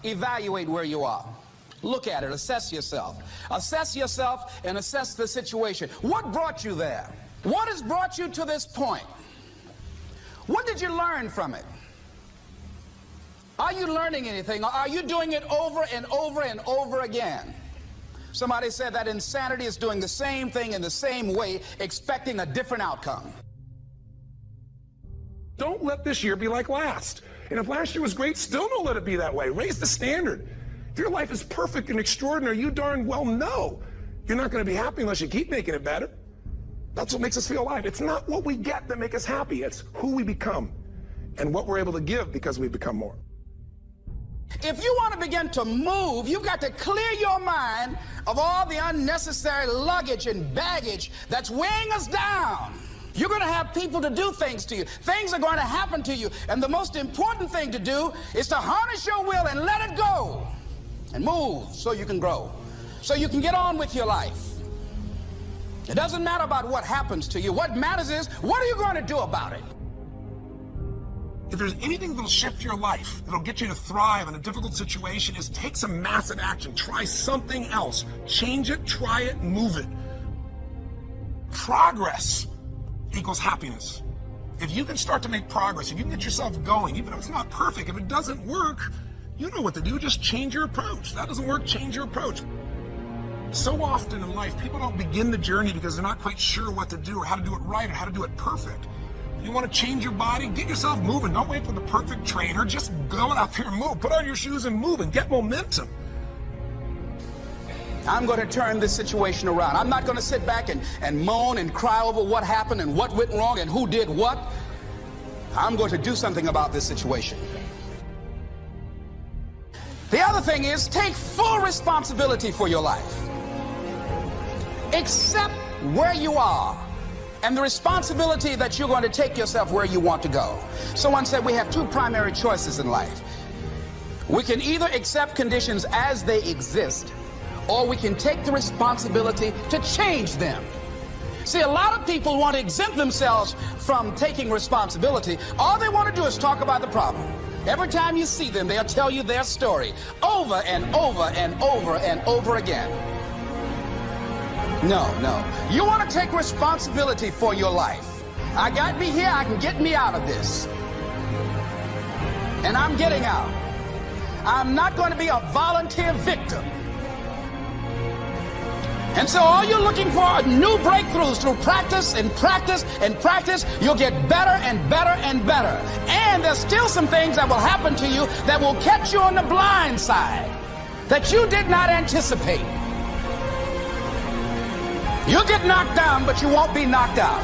Evaluate where you are. Look at it. Assess yourself. Assess yourself and assess the situation. What brought you there? What has brought you to this point? What did you learn from it? Are you learning anything, or are you doing it over and over and over again? Somebody said that insanity is doing the same thing in the same way, expecting a different outcome. Don't let this year be like last. And if last year was great, still don't let it be that way. Raise the standard. If your life is perfect and extraordinary, you darn well know you're not going to be happy unless you keep making it better. That's what makes us feel alive. It's not what we get that makes us happy. It's who we become and what we're able to give because we become more. If you want to begin to move, you've got to clear your mind of all the unnecessary luggage and baggage that's weighing us down. You're going to have people to do things to you. Things are going to happen to you. And the most important thing to do is to harness your will and let it go. And move so you can grow. So you can get on with your life. It doesn't matter about what happens to you. What matters is, what are you going to do about it? If there's anything that'll shift your life, that'll get you to thrive in a difficult situation, is take some massive action. Try something else. Change it, try it, move it. Progress equals happiness. If you can start to make progress, if you can get yourself going, even if it's not perfect, if it doesn't work, you know what to do. Just change your approach. That doesn't work, change your approach. So often in life, people don't begin the journey because they're not quite sure what to do or how to do it right or how to do it perfect. You want to change your body? Get yourself moving. Don't wait for the perfect trainer. Just go out there and move. Put on your shoes and move and get momentum. I'm going to turn this situation around. I'm not going to sit back and moan and cry over what happened and what went wrong and who did what. I'm going to do something about this situation. The other thing is, take full responsibility for your life. Accept where you are and the responsibility that you're going to take yourself where you want to go. Someone said we have two primary choices in life. We can either accept conditions as they exist, or we can take the responsibility to change them. See, a lot of people want to exempt themselves from taking responsibility. All they want to do is talk about the problem. Every time you see them, they'll tell you their story over and over and over and over again. No. You want to take responsibility for your life. I got me here, I can get me out of this. And I'm getting out. I'm not going to be a volunteer victim. And so all you're looking for are new breakthroughs through practice and practice and practice. You'll get better and better and better. And there's still some things that will happen to you that will catch you on the blind side that you did not anticipate. You'll get knocked down, but you won't be knocked out.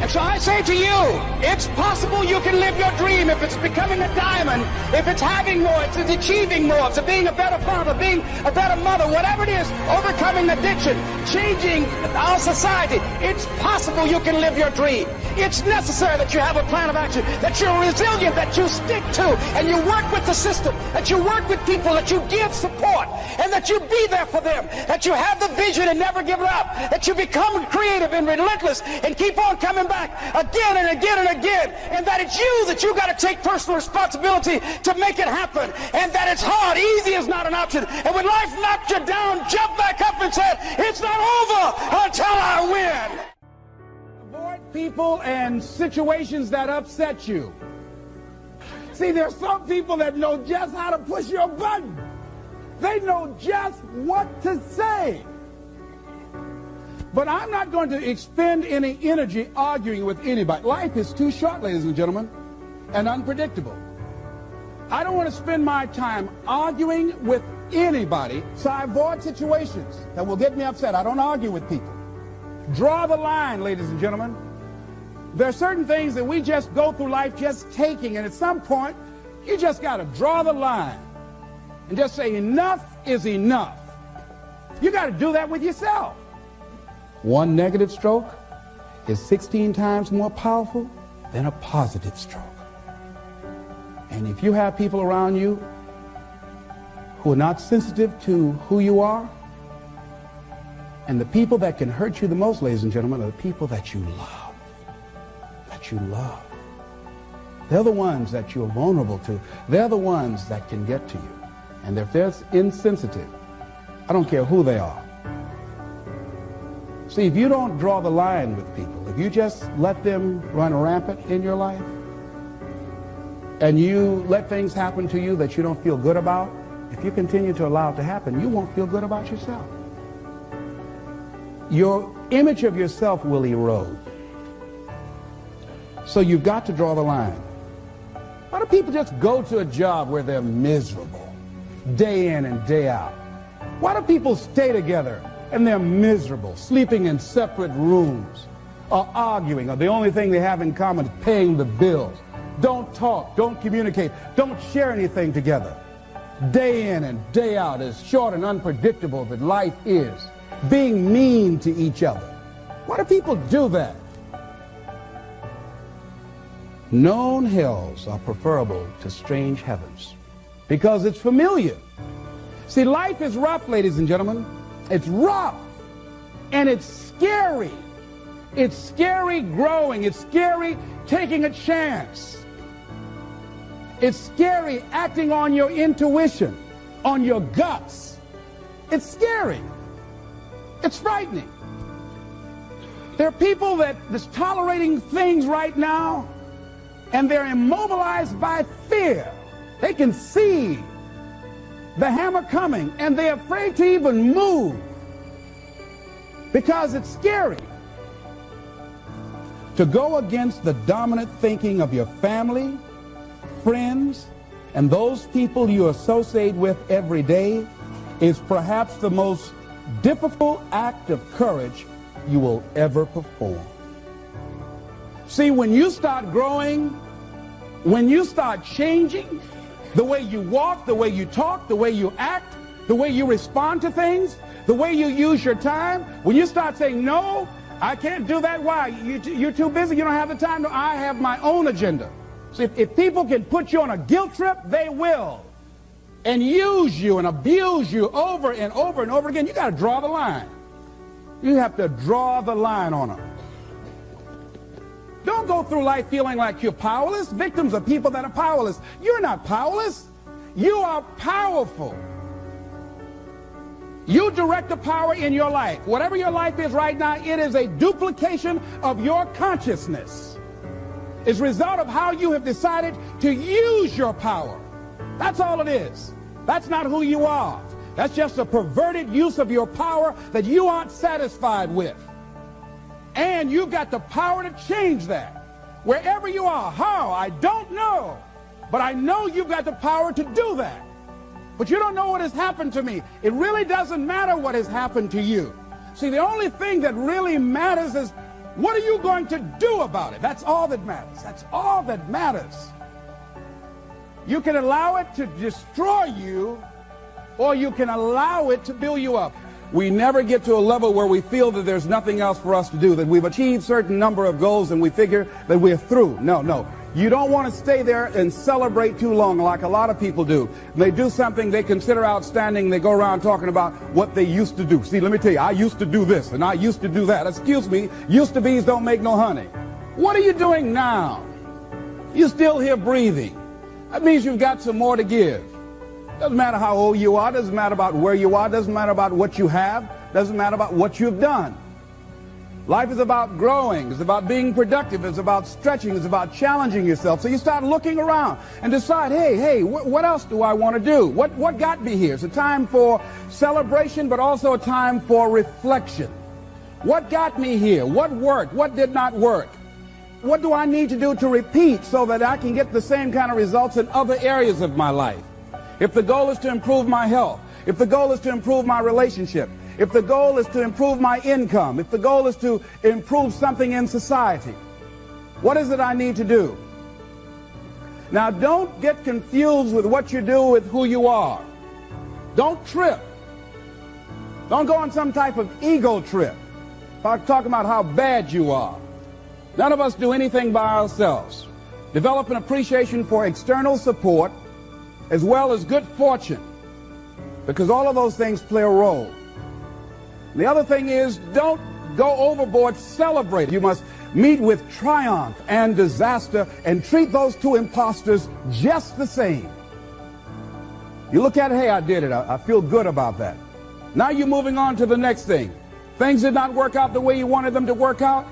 And so I say to you, it's possible you can live your dream if it's becoming a diamond, if it's having more, if it's achieving more, if it's being a better father, being a better mother, whatever it is, overcoming addiction, changing our society. It's possible you can live your dream. It's necessary that you have a plan of action, that you're resilient, that you stick to, and you work with the system, that you work with people, that you give support, and that you be there for them, that you have the vision and never give it up, that you become creative and relentless and keep on coming back again and again and again, and that it's you that you got to take personal responsibility to make it happen, and that it's hard. Easy is not an option. And when life knocks you down, jump back up and say, it's not over until I win. Avoid people and situations that upset you. See, there's some people that know just how to push your button. They know just what to say. But I'm not going to expend any energy arguing with anybody. Life is too short, ladies and gentlemen, and unpredictable. I don't want to spend my time arguing with anybody, so I avoid situations that will get me upset. I don't argue with people. Draw the line, ladies and gentlemen. There are certain things that we just go through life just taking, and at some point, you just got to draw the line and just say enough is enough. You got to do that with yourself. One negative stroke is 16 times more powerful than a positive stroke. And if you have people around you who are not sensitive to who you are, and the people that can hurt you the most, ladies and gentlemen, are the people that you love. They're the ones that you're vulnerable to. They're the ones that can get to you. And if they're insensitive, I don't care who they are. See, if you don't draw the line with people, if you just let them run rampant in your life, and you let things happen to you that you don't feel good about, if you continue to allow it to happen, you won't feel good about yourself. Your image of yourself will erode. So you've got to draw the line. Why do people just go to a job where they're miserable, day in and day out? Why do people stay together and they're miserable, sleeping in separate rooms, or arguing, or the only thing they have in common is paying the bills? Don't talk, don't communicate, don't share anything together. Day in and day out, as short and unpredictable that life is, being mean to each other. Why do people do that? Known hells are preferable to strange heavens because it's familiar. See, life is rough, ladies and gentlemen. It's rough and it's scary. It's scary growing. It's scary taking a chance. It's scary acting on your intuition, on your guts. It's scary. It's frightening. There are people that's tolerating things right now, and they're immobilized by fear. They can see the hammer coming, and they're afraid to even move because it's scary. To go against the dominant thinking of your family, friends, and those people you associate with every day is perhaps the most difficult act of courage you will ever perform. See, when you start growing, when you start changing the way you walk, the way you talk, the way you act, the way you respond to things, the way you use your time, when you start saying, no, I can't do that. Why? You're too busy. You don't have the time. No, I have my own agenda. So if people can put you on a guilt trip, they will. And use you and abuse you over and over and over again. You got to draw the line. You have to draw the line on them. Don't go through life feeling like you're powerless. Victims are people that are powerless. You're not powerless. You are powerful. You direct the power in your life. Whatever your life is right now, it is a duplication of your consciousness. It's a result of how you have decided to use your power. That's all it is. That's not who you are. That's just a perverted use of your power that you aren't satisfied with. And you've got the power to change that. Wherever you are, how, I don't know. But I know you've got the power to do that. But you don't know what has happened to me. It really doesn't matter what has happened to you. See, the only thing that really matters is what are you going to do about it? That's all that matters. That's all that matters. You can allow it to destroy you, or you can allow it to build you up. We never get to a level where we feel that there's nothing else for us to do, that we've achieved a certain number of goals and we figure that we're through. No. You don't want to stay there and celebrate too long like a lot of people do. They do something they consider outstanding, they go around talking about what they used to do. See, let me tell you, I used to do this and I used to do that. Excuse me, used to be's don't make no honey. What are you doing now? You're still here breathing. That means you've got some more to give. Doesn't matter how old you are, doesn't matter about where you are, doesn't matter about what you have, doesn't matter about what you've done. Life is about growing, it's about being productive, it's about stretching, it's about challenging yourself. So you start looking around and decide, hey, what else do I want to do? What got me here? It's a time for celebration, but also a time for reflection. What got me here? What worked? What did not work? What do I need to do to repeat so that I can get the same kind of results in other areas of my life? If the goal is to improve my health, if the goal is to improve my relationship, if the goal is to improve my income, if the goal is to improve something in society, what is it I need to do? Now, don't get confused with what you do with who you are. Don't trip. Don't go on some type of ego trip. Talking about how bad you are. None of us do anything by ourselves. Develop an appreciation for external support as well as good fortune, because all of those things play a role. The other thing is, don't go overboard celebrating. You must meet with triumph and disaster and treat those two imposters just the same. You look at it, hey, I did it. I feel good about that. Now you're moving on to the next thing. Things did not work out the way you wanted them to work out.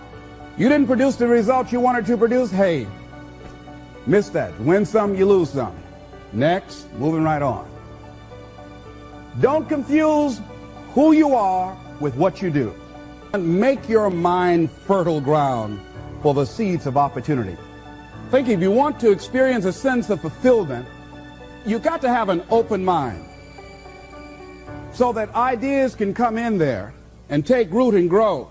You didn't produce the results you wanted to produce. Hey, miss that. Win some, you lose some. Next, moving right on. Don't confuse who you are with what you do. Make your mind fertile ground for the seeds of opportunity. Think if you want to experience a sense of fulfillment, you've got to have an open mind so that ideas can come in there and take root and grow.